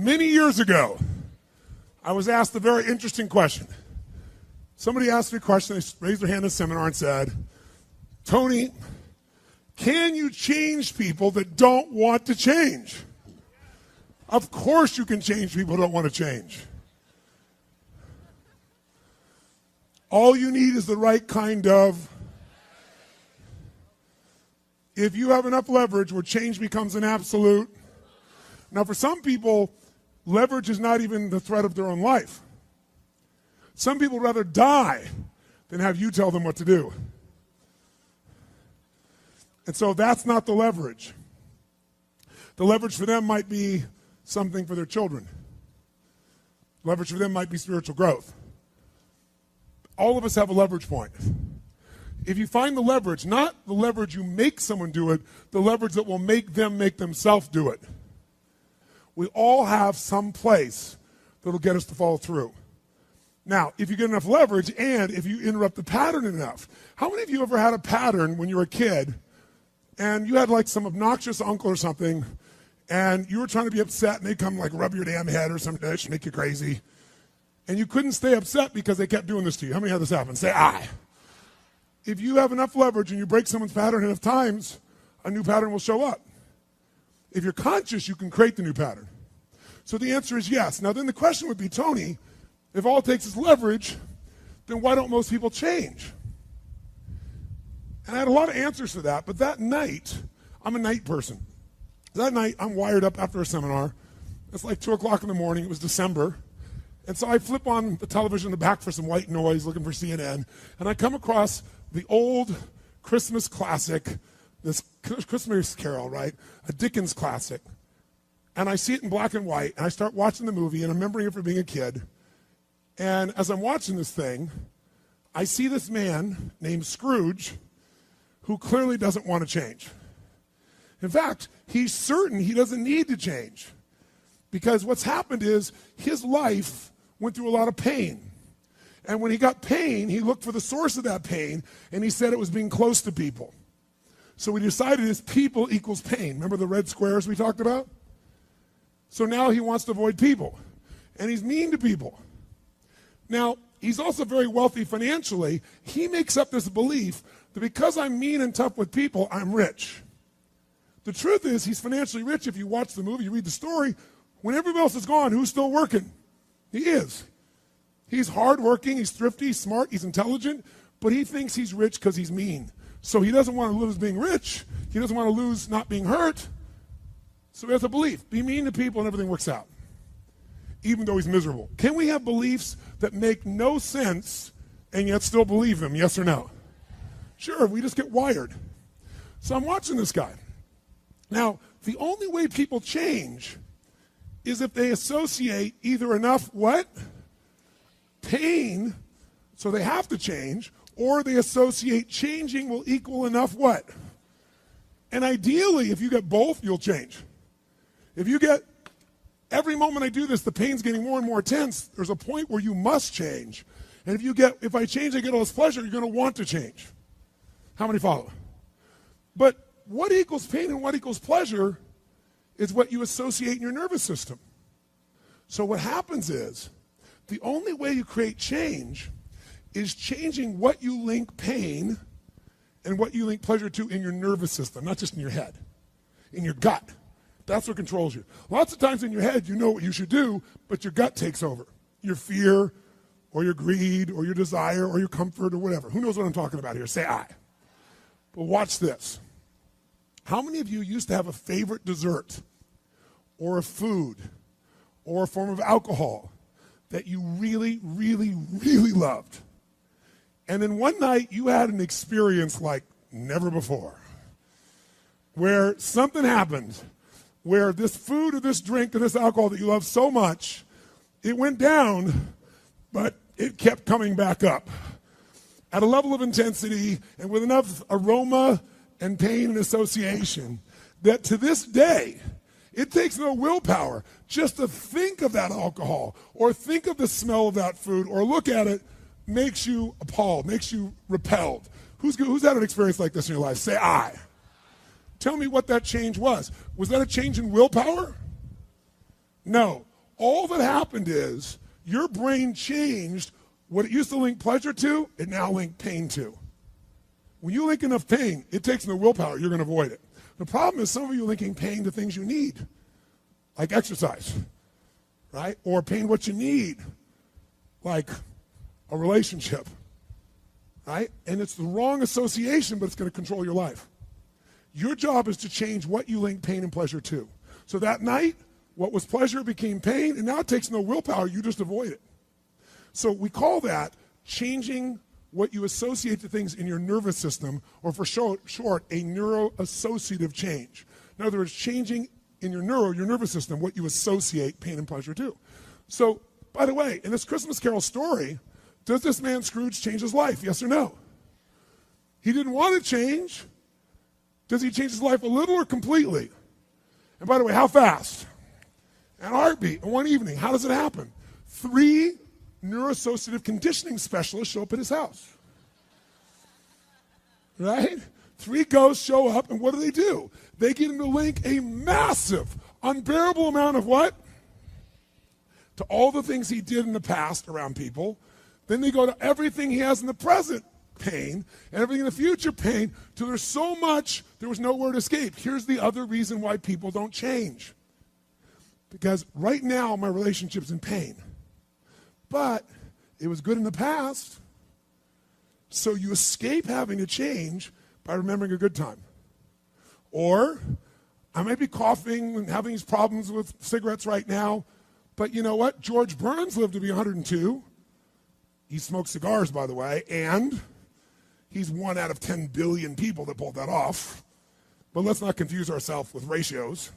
Many years ago, I was asked a very interesting question. Somebody asked me a question, they raised their hand in a seminar and said, Tony, can you change people that don't want to change? Of course you can change people who don't want to change. All you need is the right kind of. If you have enough leverage where change becomes an absolute. Now for some people, leverage is not even the threat of their own life. Some people would rather die than have you tell them what to do. And so that's not the leverage. The leverage for them might be something for their children. Leverage for them might be spiritual growth. All of us have a leverage point. If you find the leverage, not the leverage you make someone do it, the leverage that will make them make themselves do it. We all have some place that'll get us to follow through. Now, if you get enough leverage and if you interrupt the pattern enough, how many of you ever had a pattern when you were a kid and you had like some obnoxious uncle or something and you were trying to be upset and they'd come like rub your damn head or something to make you crazy and you couldn't stay upset because they kept doing this to you? How many had this happen? Say aye. If you have enough leverage and you break someone's pattern enough times, a new pattern will show up. If you're conscious, you can create the new pattern. So the answer is yes. Now then the question would be, Tony, if all it takes is leverage, then why don't most people change? And I had a lot of answers to that, but that night, I'm a night person. That night, I'm wired up after a seminar. It's like 2 o'clock in the morning. It was December. And so I flip on the television in the back for some white noise, looking for CNN, and I come across the old Christmas classic, this Christmas Carol, right? A Dickens classic. And I see it in black and white, and I start watching the movie, and I'm remembering it from being a kid. And as I'm watching this thing, I see this man named Scrooge who clearly doesn't want to change. In fact, he's certain he doesn't need to change because what's happened is his life went through a lot of pain. And when he got pain, he looked for the source of that pain, and he said it was being close to people. So we decided is people equals pain. Remember the red squares we talked about? So now he wants to avoid people, and he's mean to people. Now, he's also very wealthy financially. He makes up this belief that because I'm mean and tough with people, I'm rich. The truth is he's financially rich. If you watch the movie, you read the story, when everybody else is gone, who's still working? He is. He's hardworking, he's thrifty, he's smart, he's intelligent, but he thinks he's rich because he's mean. So he doesn't want to lose being rich. He doesn't want to lose not being hurt. So he has a belief. Be mean to people and everything works out, even though he's miserable. Can we have beliefs that make no sense and yet still believe them, yes or no? Sure, we just get wired. So I'm watching this guy. Now, the only way people change is if they associate either enough what? Pain, so they have to change, or they associate changing will equal enough what? And ideally, if you get both, you'll change. If you get, every moment I do this, the pain's getting more and more intense, there's a point where you must change. And if I change, I get all this pleasure, you're going to want to change. How many follow? But what equals pain and what equals pleasure is what you associate in your nervous system. So what happens is, the only way you create change is changing what you link pain and what you link pleasure to in your nervous system, not just in your head, in your gut. That's what controls you. Lots of times in your head, you know what you should do, but your gut takes over. Your fear or your greed or your desire or your comfort or whatever. Who knows what I'm talking about here? Say aye. But watch this. How many of you used to have a favorite dessert or a food or a form of alcohol that you really, really, really loved? And then one night you had an experience like never before, where something happened, where this food or this drink or this alcohol that you love so much, it went down, but it kept coming back up at a level of intensity and with enough aroma and pain and association that to this day, it takes no willpower just to think of that alcohol or think of the smell of that food or look at it makes you appalled, makes you repelled. Who's had an experience like this in your life? Say aye. Tell me what that change was. Was that a change in willpower? No. all that happened is your brain changed what it used to link pleasure to, it now links pain to. When you link enough pain, it takes no willpower, you're going to avoid it. The problem is some of you are linking pain to things you need, like exercise, right? Or pain what you need, like a relationship, right? And it's the wrong association, but it's going to control your life. Your job is to change what you link pain and pleasure to. So that night, what was pleasure became pain, and now it takes no willpower, you just avoid it. So we call that changing what you associate to things in your nervous system, or for short, a neuroassociative change. In other words, changing in your nervous system, what you associate pain and pleasure to. So, by the way, in this Christmas Carol story, does this man Scrooge change his life? Yes or no? He didn't want to change. Does he change his life a little or completely? And by the way, how fast? An heartbeat in one evening. How does it happen? 3 neuroassociative conditioning specialists show up at his house. Right? 3 ghosts show up, and what do? They get him to link a massive, unbearable amount of what? To all the things he did in the past around people. Then they go to everything he has in the present, pain, and everything in the future, pain, till there's so much, there was nowhere to escape. Here's the other reason why people don't change. Because right now, my relationship's in pain. But it was good in the past. So you escape having to change by remembering a good time. Or I might be coughing and having these problems with cigarettes right now, but you know what? George Burns lived to be 102. He smoked cigars, by the way, and he's 1 out of 10 billion people that pulled that off. But let's not confuse ourselves with ratios.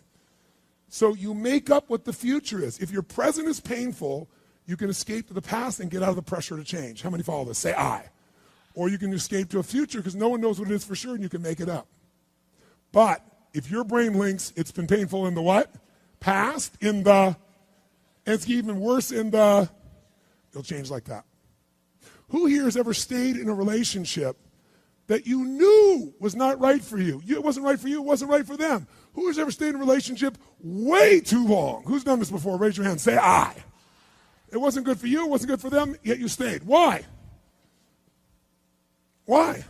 So you make up what the future is. If your present is painful, you can escape to the past and get out of the pressure to change. How many follow this? Say I. Or you can escape to a future because no one knows what it is for sure and you can make it up. But if your brain links it's been painful in the what? Past, and it's even worse it'll change like that. Who here has ever stayed in a relationship that you knew was not right for you? It wasn't right for you, it wasn't right for them. Who has ever stayed in a relationship way too long? Who's done this before? Raise your hand. Say I. It wasn't good for you, it wasn't good for them, yet you stayed. Why? Why?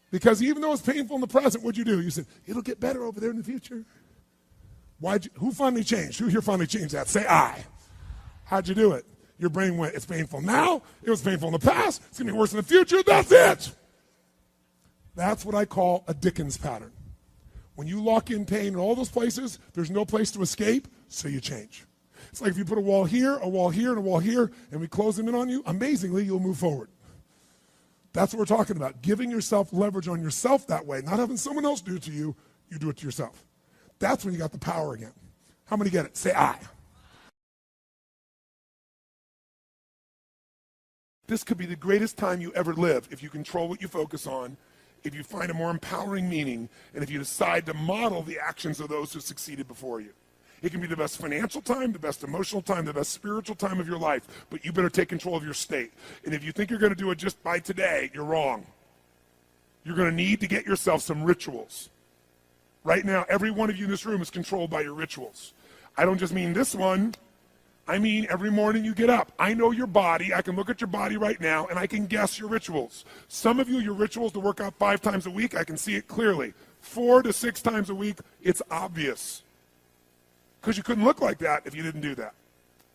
Because even though it's painful in the present, what'd you do? You said, it'll get better over there in the future. Who finally changed? Who here finally changed that? Say I. How'd you do it? Your brain went, it's painful now, it was painful in the past, it's going to be worse in the future, that's it. That's what I call a Dickens pattern. When you lock in pain in all those places, there's no place to escape, so you change. It's like if you put a wall here, and a wall here, and we close them in on you, amazingly, you'll move forward. That's what we're talking about. Giving yourself leverage on yourself that way, not having someone else do it to you, you do it to yourself. That's when you got the power again. How many get it? Say I. This could be the greatest time you ever live if you control what you focus on, if you find a more empowering meaning, and if you decide to model the actions of those who succeeded before you. It can be the best financial time, the best emotional time, the best spiritual time of your life, but you better take control of your state. And if you think you're going to do it just by today, you're wrong. You're going to need to get yourself some rituals. Right now, every one of you in this room is controlled by your rituals. I don't just mean this one. I mean every morning you get up. I know your body. I can look at your body right now, and I can guess your rituals. Some of you, your rituals to work out 5 times a week, I can see it clearly. 4 to 6 times a week, it's obvious. Because you couldn't look like that if you didn't do that.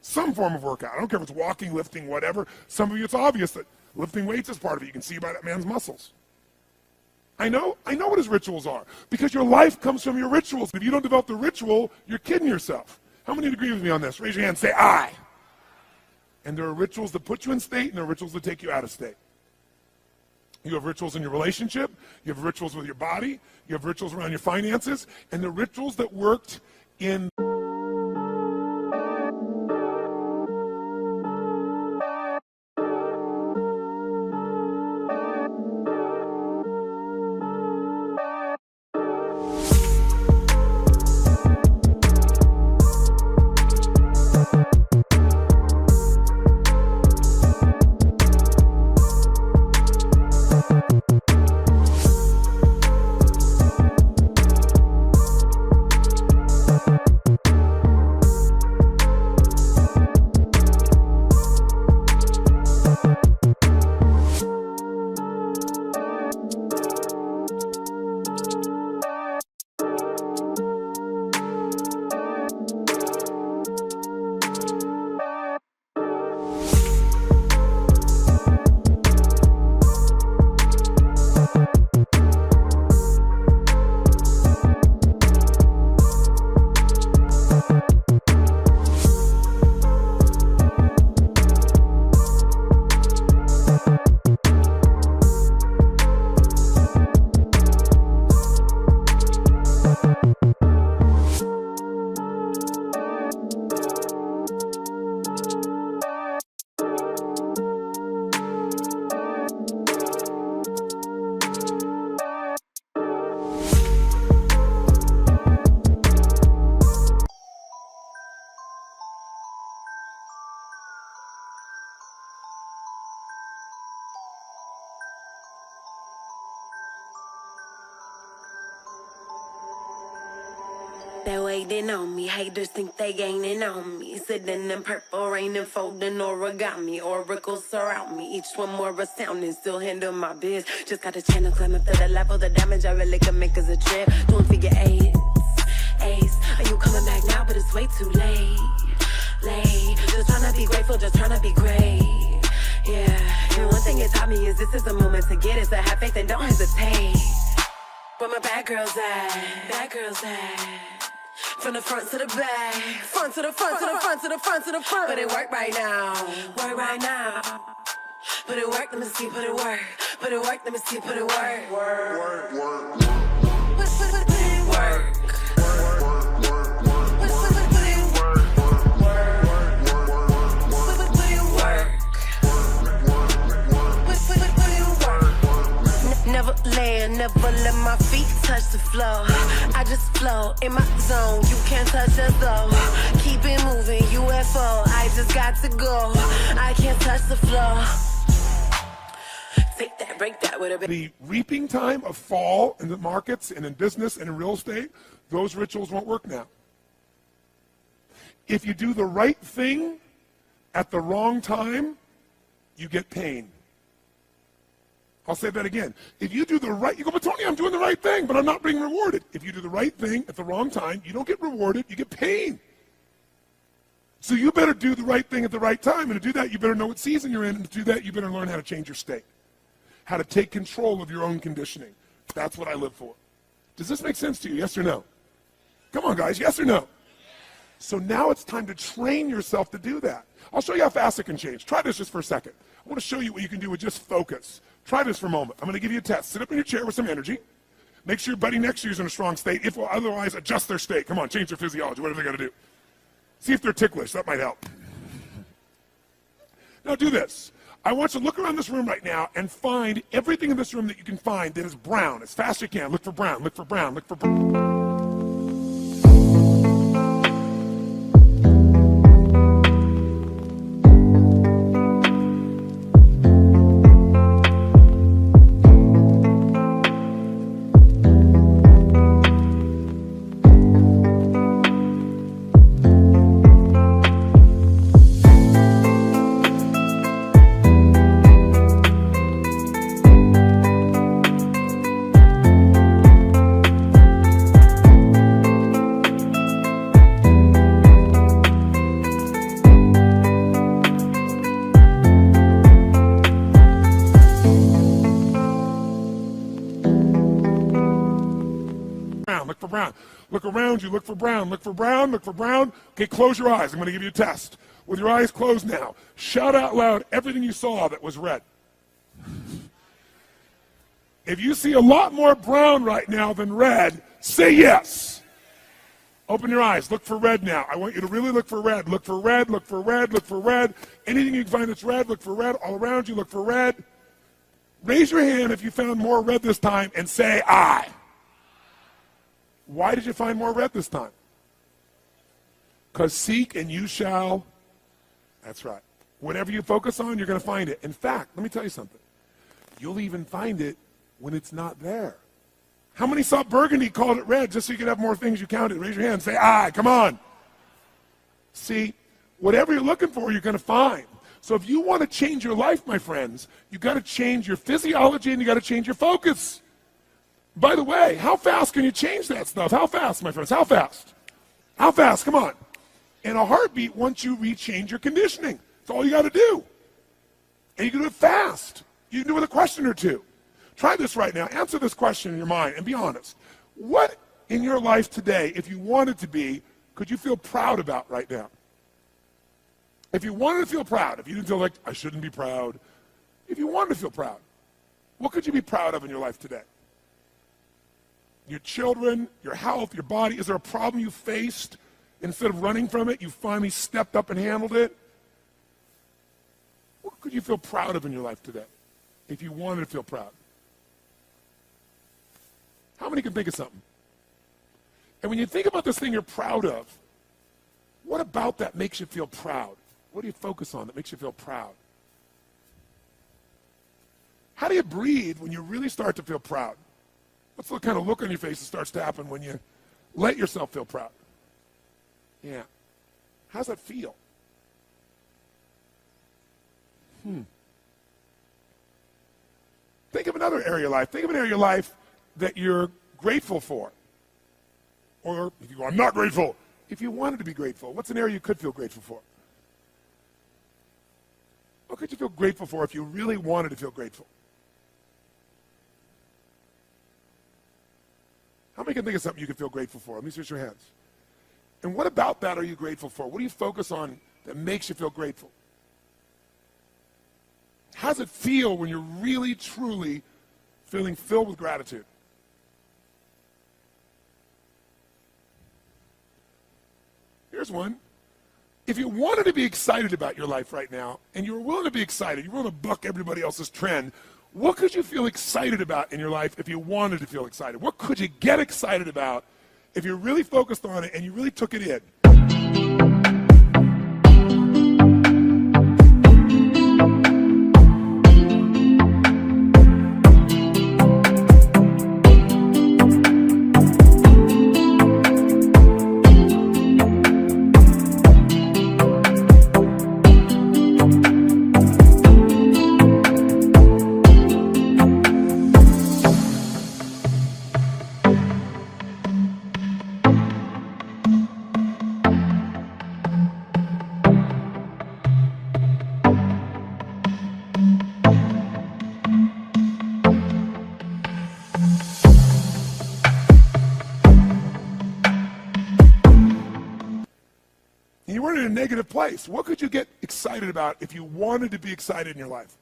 Some form of workout. I don't care if it's walking, lifting, whatever. Some of you, it's obvious that lifting weights is part of it. You can see by that man's muscles. I know what his rituals are. Because your life comes from your rituals. If you don't develop the ritual, you're kidding yourself. How many agree with me on this? Raise your hand, say I. And there are rituals that put you in state, and there are rituals that take you out of state. You have rituals in your relationship, you have rituals with your body, you have rituals around your finances, and the rituals that worked in they're waiting on me. Haters think they gaining on me. Sitting in purple rain and folding origami. Oracles surround me. Each one more astounding. Still handle my biz. Just got a channel climbing to the level. The damage I really can make is a trip. Doing figure eights. Are you coming back now? But it's way too late. Just trying to be grateful. Just trying to be great. Yeah. And one thing it taught me is this is the moment to get it. So have faith and don't hesitate. Where my bad girls at? Bad girls at? From the front to the back, front to the front to the front to the front to the front. But it work right now, work right now. Put it work, let me see, put it work. Put it work, let me see, put it work. Work. Put it work. Never land, never let my feet touch the floor. I just flow in my zone, you can't touch us though. Keep it moving, UFO, I just got to go. I can't touch the floor. Take that, break that with a bit. The reaping time of fall in the markets and in business and in real estate, those rituals won't work now. If you do the right thing at the wrong time, you get pain. I'll say that again. If you do the right, you go, but Tony, I'm doing the right thing, but I'm not being rewarded. If you do the right thing at the wrong time, you don't get rewarded, you get pain. So you better do the right thing at the right time, and to do that, you better know what season you're in, and to do that, you better learn how to change your state, how to take control of your own conditioning. That's what I live for. Does this make sense to you, yes or no? Come on, guys, yes or no? So now it's time to train yourself to do that. I'll show you how fast it can change. Try this just for a second. I want to show you what you can do with just focus. Try this for a moment. I'm going to give you a test. Sit up in your chair with some energy. Make sure your buddy next to you is in a strong state. If otherwise, adjust their state. Come on, change their physiology, whatever they got to do. See if they're ticklish. That might help. Now do this. I want you to look around this room right now and find everything in this room that you can find that is brown. As fast as you can. Look for brown. Look for brown. Look for brown. Look for brown. Look around you. Look for brown. Look for brown. Look for brown. Okay, close your eyes. I'm going to give you a test. With your eyes closed now, shout out loud everything you saw that was red. If you see a lot more brown right now than red, say yes. Open your eyes. Look for red now. I want you to really look for red. Look for red. Look for red. Look for red. Anything you can find that's red, look for red. All around you, look for red. Raise your hand if you found more red this time and say I. Why did you find more red this time? Because seek and you shall. That's right. Whatever you focus on, you're going to find it. In fact, let me tell you something. You'll even find it when it's not there. How many saw burgundy, called it red, just so you could have more things you counted? Raise your hand. Say I. Come on. See, whatever you're looking for, you're going to find. So if you want to change your life, my friends, you've got to change your physiology and you've got to change your focus. By the way, how fast can you change that stuff? How fast, my friends? How fast? How fast? Come on. In a heartbeat, once you rechange your conditioning. That's all you got to do. And you can do it fast. You can do it with a question or two. Try this right now. Answer this question in your mind and be honest. What in your life today, if you wanted to be, could you feel proud about right now? If you wanted to feel proud, if you didn't feel like, I shouldn't be proud, if you wanted to feel proud, what could you be proud of in your life today? Your children, your health, your body. Is there a problem you faced? Instead of running from it, you finally stepped up and handled it? What could you feel proud of in your life today if you wanted to feel proud? How many can think of something? And when you think about this thing you're proud of, what about that makes you feel proud? What do you focus on that makes you feel proud? How do you breathe when you really start to feel proud? What's the kind of look on your face that starts to happen when you let yourself feel proud? Yeah. How's that feel? Think of another area of your life. Think of an area of your life that you're grateful for. Or if you go, I'm not grateful. If you wanted to be grateful, what's an area you could feel grateful for? What could you feel grateful for if you really wanted to feel grateful? How many can think of something you could feel grateful for? Let me see your hands. And what about that are you grateful for? What do you focus on that makes you feel grateful? How does it feel when you're really, truly feeling filled with gratitude? Here's one. If you wanted to be excited about your life right now, and you were willing to be excited, you were willing to buck everybody else's trend, what could you feel excited about in your life if you wanted to feel excited? What could you get excited about if you're really focused on it and you really took it in? You weren't in a negative place. What could you get excited about if you wanted to be excited in your life?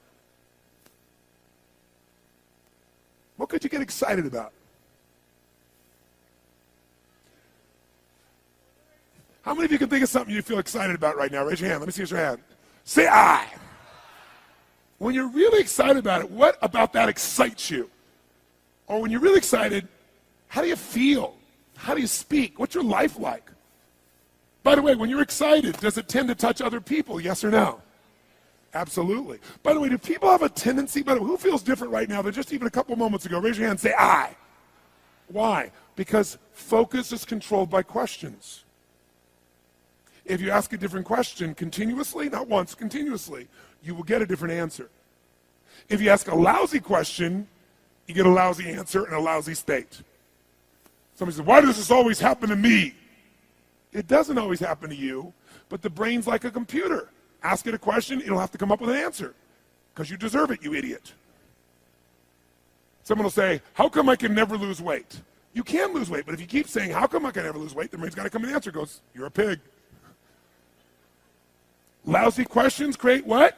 What could you get excited about? How many of you can think of something you feel excited about right now? Raise your hand. Let me see your hand. Say I. When you're really excited about it, what about that excites you? Or when you're really excited, how do you feel? How do you speak? What's your life like? By the way, when you're excited, does it tend to touch other people, yes or no? Absolutely. By the way, do people have a tendency, by the way, who feels different right now than just even a couple moments ago? Raise your hand and say, I. Why? Because focus is controlled by questions. If you ask a different question continuously, not once, continuously, you will get a different answer. If you ask a lousy question, you get a lousy answer and a lousy state. Somebody says, why does this always happen to me? It doesn't always happen to you, but the brain's like a computer. Ask it a question, it'll have to come up with an answer because you deserve it, you idiot. Someone will say, how come I can never lose weight? You can lose weight, but if you keep saying, how come I can never lose weight, the brain's got to come with an answer. It goes, you're a pig. Lousy questions create what?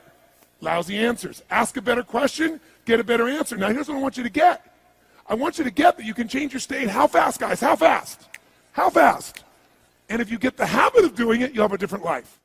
Lousy answers. Ask a better question, get a better answer. Now here's what I want you to get. I want you to get that you can change your state. How fast, guys? How fast? How fast? And if you get the habit of doing it, you'll have a different life.